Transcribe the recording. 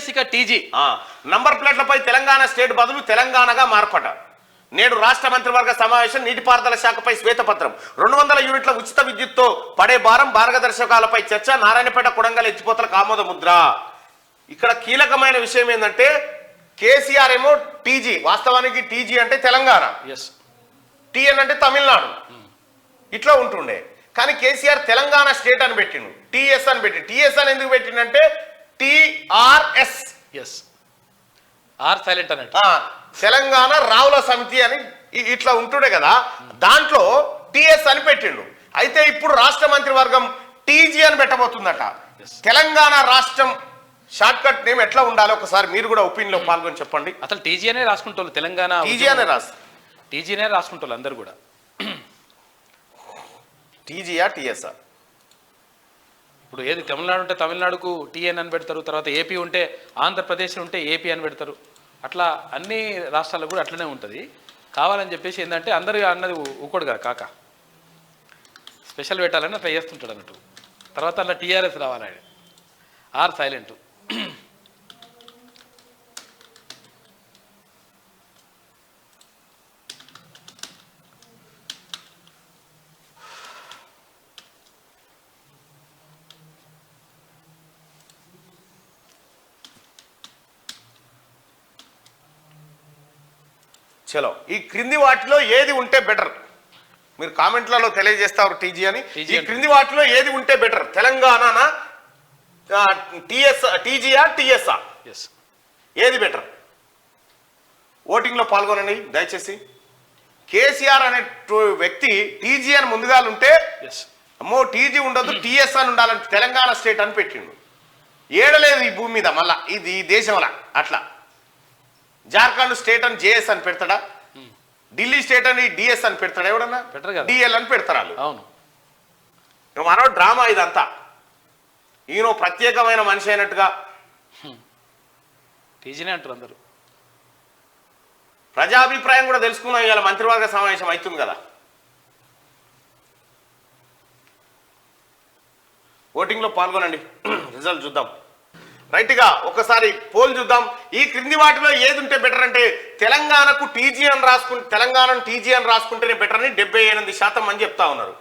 TS ఇక TG. Number ప్లేట్లపై Telangana state బదులు తెలంగాణగా మార్పట. నేడు రాష్ట్ర మంత్రివర్గ సమావేశం. నీటిపారుదల శాఖపై శ్వేతపత్రం. 200 యూనిట్ల ఉచిత విద్యుత్తో పడే భారం, మార్గదర్శకాలపై చర్చ. నారాయణపేట కొడంగల్ ఎత్తిపోతలకు ఆమోద ముద్ర. ఇక్కడ కీలకమైన విషయం ఏంటంటే కేసీఆర్ ఏమో టీజీ, వాస్తవానికి టీజీ అంటే తెలంగాణ, టీఎన్ అంటే తమిళనాడు, ఇట్లా ఉంటుండే. కానీ కేసీఆర్ తెలంగాణ స్టేట్ అని పెట్టిండు, టీఎస్ అని పెట్టి. టీఎస్ అని ఎందుకు పెట్టిండంటే టిఆర్ఎస్, ఆర్ సైలెంట్ అన్నట్టు, తెలంగాణ రావుల సమితి అని ఇట్లా ఉంటుండే కదా, దాంట్లో టిఎస్ అని పెట్టిండు. అయితే ఇప్పుడు రాష్ట్ర మంత్రివర్గం టీజీ అని పెట్టబోతుందట. తెలంగాణ రాష్ట్రం షార్ట్ కట్ నేమ్ ఎట్లా ఉండాలి ఒకసారి మీరు కూడా ఒపీనియన్ లో పాల్గొని చెప్పండి. అసలు టీజీ అనే రాసుకుంటారు, తెలంగాణ టీజీ అనే టీజీనే రాసుకుంటారు అందరు కూడా. టీజీయా టీఎస్ఆర్? ఇప్పుడు ఏది తమిళనాడు ఉంటే తమిళనాడుకు టీఎన్ అని పెడతారు, తర్వాత ఏపీ ఉంటే ఆంధ్రప్రదేశ్ ఉంటే ఏపీ అని పెడతారు. అట్లా అన్ని రాష్ట్రాలకు కూడా అట్లనే ఉంటుంది. కావాలని చెప్పేసి ఏంటంటే అందరు అన్నది ఊకోడు కదా కాక, స్పెషల్ పెట్టాలని అట్లా చేస్తుంటాడు అన్నట్టు. తర్వాత అట్లా టీఆర్ఎస్ రావాలి, ఆయన ఆర్ సైలెంట్. చలో, ఈ క్రింది వాటిలో ఏది ఉంటే బెటర్? మీరు కామెంట్లలో తెలియజేస్తారు టీజీ అని. ఈ క్రింది వాటిలో ఏది ఉంటే బెటర్? తెలంగాణ టీజీయా టీఎస్ఆ? ఏది బెటర్? ఓటింగ్ లో పాల్గొనండి దయచేసి. కేసీఆర్ అనే వ్యక్తి టీజీ అని ముందుగా ఉంటే అమ్మో టీజీ ఉండదు టీఎస్ అని ఉండాలని తెలంగాణ స్టేట్ అని పెట్టిండు. ఏడలేదు ఈ భూమి మీద, మళ్ళా ఇది ఈ దేశంలా. అట్లా జార్ఖండ్ స్టేట్ అని జేఎస్ అని పెడతాడా? ఢిల్లీ స్టేట్ అని డిఎస్ అని పెడతాడా? ఎవడన్నా డిఎల్ అని పెడతారు వాళ్ళు. అవును, మరో డ్రామా ఇదంతా. ఈయన ప్రత్యేకమైన మనిషి అయినట్టుగా టీజీనే అంటారు అందరూ. ప్రజాభిప్రాయం కూడా తెలుసుకున్నాం. ఇవాళ మంత్రివర్గ సమావేశం అవుతుంది కదా. ఓటింగ్ లో పాల్గొనండి, రిజల్ట్ చూద్దాం. రైట్గా ఒకసారి పోల్ చూద్దాం. ఈ క్రింది వాటిలో ఏది ఉంటే బెటర్ అంటే తెలంగాణకు టీజీ అని రాసుకుంటే, తెలంగాణను టీజీ అని రాసుకుంటేనే బెటర్ అని 78% అని చెప్తా ఉన్నారు.